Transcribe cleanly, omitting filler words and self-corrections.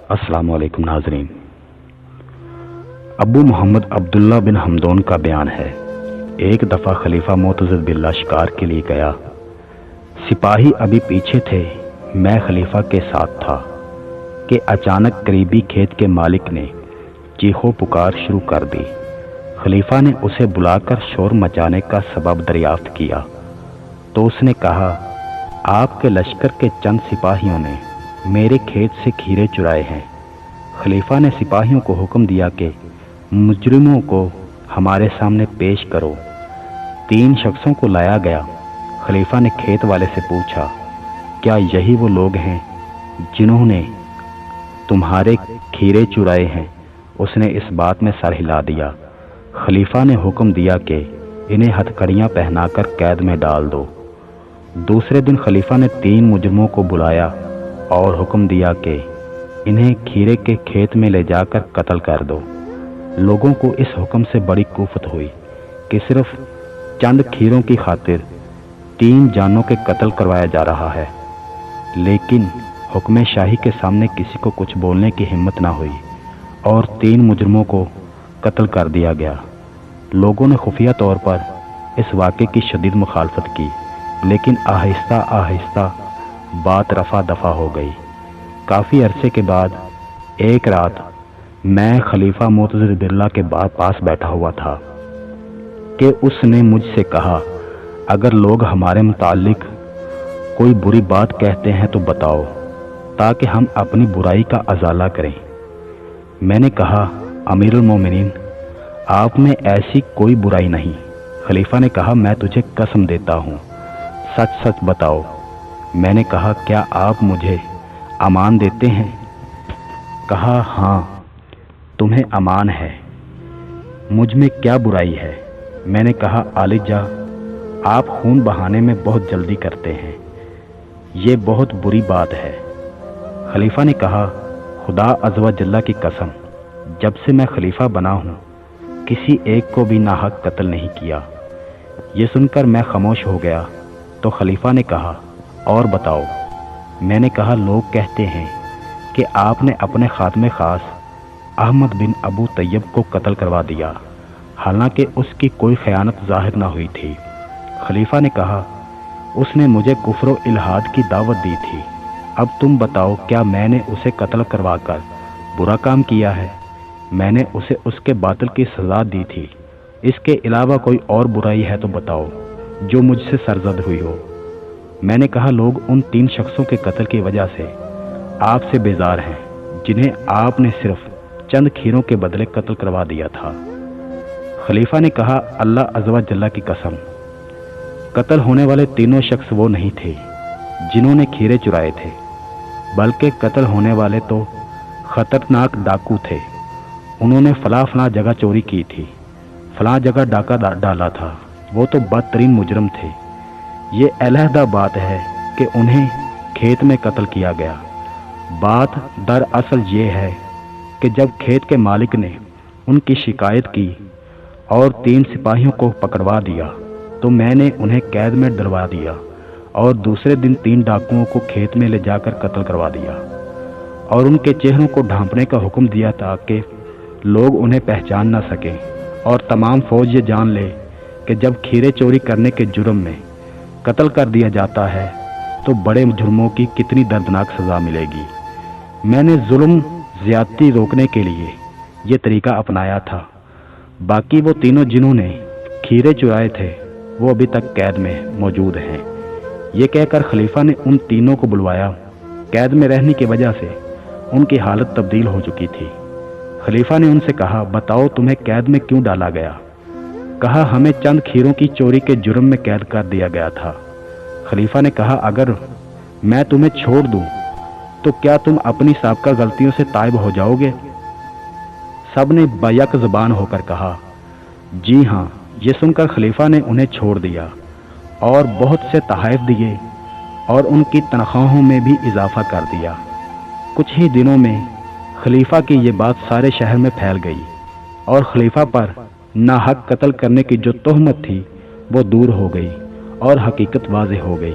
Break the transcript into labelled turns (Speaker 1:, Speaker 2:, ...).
Speaker 1: السلام علیکم ناظرین۔ ابو محمد عبداللہ بن حمدون کا بیان ہے، ایک دفعہ خلیفہ معتضد باللہ شکار کے لیے گیا۔ سپاہی ابھی پیچھے تھے، میں خلیفہ کے ساتھ تھا کہ اچانک قریبی کھیت کے مالک نے چیخو پکار شروع کر دی۔ خلیفہ نے اسے بلا کر شور مچانے کا سبب دریافت کیا تو اس نے کہا، آپ کے لشکر کے چند سپاہیوں نے میرے کھیت سے کھیرے چرائے ہیں۔ خلیفہ نے سپاہیوں کو حکم دیا کہ مجرموں کو ہمارے سامنے پیش کرو۔ 3 شخصوں کو لایا گیا۔ خلیفہ نے کھیت والے سے پوچھا، کیا یہی وہ لوگ ہیں جنہوں نے تمہارے کھیرے چرائے ہیں؟ اس نے اس بات میں سر ہلا دیا۔ خلیفہ نے حکم دیا کہ انہیں ہتھکڑیاں پہنا کر قید میں ڈال دو۔ دوسرے دن خلیفہ نے 3 مجرموں کو بلایا اور حکم دیا کہ انہیں کھیرے کے کھیت میں لے جا کر قتل کر دو۔ لوگوں کو اس حکم سے بڑی کوفت ہوئی کہ صرف چند کھیروں کی خاطر 3 جانوں کے قتل کروایا جا رہا ہے، لیکن حکم شاہی کے سامنے کسی کو کچھ بولنے کی ہمت نہ ہوئی اور 3 مجرموں کو قتل کر دیا گیا۔ لوگوں نے خفیہ طور پر اس واقعے کی شدید مخالفت کی، لیکن آہستہ آہستہ بات رفع دفع ہو گئی۔ کافی عرصے کے بعد ایک رات میں خلیفہ معتضد باللہ کے پاس بیٹھا ہوا تھا کہ اس نے مجھ سے کہا، اگر لوگ ہمارے متعلق کوئی بری بات کہتے ہیں تو بتاؤ تاکہ ہم اپنی برائی کا ازالہ کریں۔ میں نے کہا، امیر المومنین، آپ میں ایسی کوئی برائی نہیں۔ خلیفہ نے کہا، میں تجھے قسم دیتا ہوں، سچ سچ بتاؤ۔ میں نے کہا، کیا آپ مجھے امان دیتے ہیں؟ کہا، ہاں، تمہیں امان ہے۔ مجھ میں کیا برائی ہے؟ میں نے کہا، عالجہ، آپ خون بہانے میں بہت جلدی کرتے ہیں، یہ بہت بری بات ہے۔ خلیفہ نے کہا، خدا عز و جل کی قسم، جب سے میں خلیفہ بنا ہوں کسی ایک کو بھی ناحق قتل نہیں کیا۔ یہ سن کر میں خاموش ہو گیا تو خلیفہ نے کہا، اور بتاؤ۔ میں نے کہا، لوگ کہتے ہیں کہ آپ نے اپنے خادم خاص احمد بن ابو طیب کو قتل کروا دیا، حالانکہ اس کی کوئی خیانت ظاہر نہ ہوئی تھی۔ خلیفہ نے کہا، اس نے مجھے کفر و الحاد کی دعوت دی تھی۔ اب تم بتاؤ، کیا میں نے اسے قتل کروا کر برا کام کیا ہے؟ میں نے اسے اس کے باطل کی سزا دی تھی۔ اس کے علاوہ کوئی اور برائی ہے تو بتاؤ جو مجھ سے سرزد ہوئی ہو۔ میں نے کہا، لوگ ان 3 شخصوں کے قتل کی وجہ سے آپ سے بیزار ہیں جنہیں آپ نے صرف چند کھیروں کے بدلے قتل کروا دیا تھا۔ خلیفہ نے کہا، اللہ عز و جل کی قسم، قتل ہونے والے تینوں شخص وہ نہیں تھے جنہوں نے کھیرے چرائے تھے، بلکہ قتل ہونے والے تو خطرناک ڈاکو تھے۔ انہوں نے فلاں جگہ چوری کی تھی، فلاں جگہ ڈاکہ ڈالا تھا۔ وہ تو بدترین مجرم تھے۔ یہ علیحدہ بات ہے کہ انہیں کھیت میں قتل کیا گیا۔ بات دراصل یہ ہے کہ جب کھیت کے مالک نے ان کی شکایت کی اور 3 سپاہیوں کو پکڑوا دیا تو میں نے انہیں قید میں ڈلوا دیا اور دوسرے دن 3 ڈاکوؤں کو کھیت میں لے جا کر قتل کروا دیا اور ان کے چہروں کو ڈھانپنے کا حکم دیا تاکہ لوگ انہیں پہچان نہ سکیں، اور تمام فوج یہ جان لے کہ جب کھیرے چوری کرنے کے جرم میں قتل کر دیا جاتا ہے تو بڑے جرموں کی کتنی دردناک سزا ملے گی۔ میں نے ظلم زیادتی روکنے کے لیے یہ طریقہ اپنایا تھا۔ باقی وہ تینوں جنہوں نے کھیرے چرائے تھے وہ ابھی تک قید میں موجود ہیں۔ یہ کہہ کر خلیفہ نے ان تینوں کو بلوایا۔ قید میں رہنے کی وجہ سے ان کی حالت تبدیل ہو چکی تھی۔ خلیفہ نے ان سے کہا، بتاؤ تمہیں قید میں کیوں ڈالا گیا؟ کہا، ہمیں چند کھیروں کی چوری کے جرم میں قید کر دیا گیا تھا۔ خلیفہ نے کہا، اگر میں تمہیں چھوڑ دوں تو کیا تم اپنی سابقہ غلطیوں سے تائب ہو جاؤ گے؟ سب نے بیک زبان ہو کر کہا، جی ہاں۔ یہ سن کر خلیفہ نے انہیں چھوڑ دیا اور بہت سے تحائف دیے اور ان کی تنخواہوں میں بھی اضافہ کر دیا۔ کچھ ہی دنوں میں خلیفہ کی یہ بات سارے شہر میں پھیل گئی اور خلیفہ پر ناحق قتل کرنے کی جو تہمت تھی وہ دور ہو گئی اور حقیقت واضح ہو گئی۔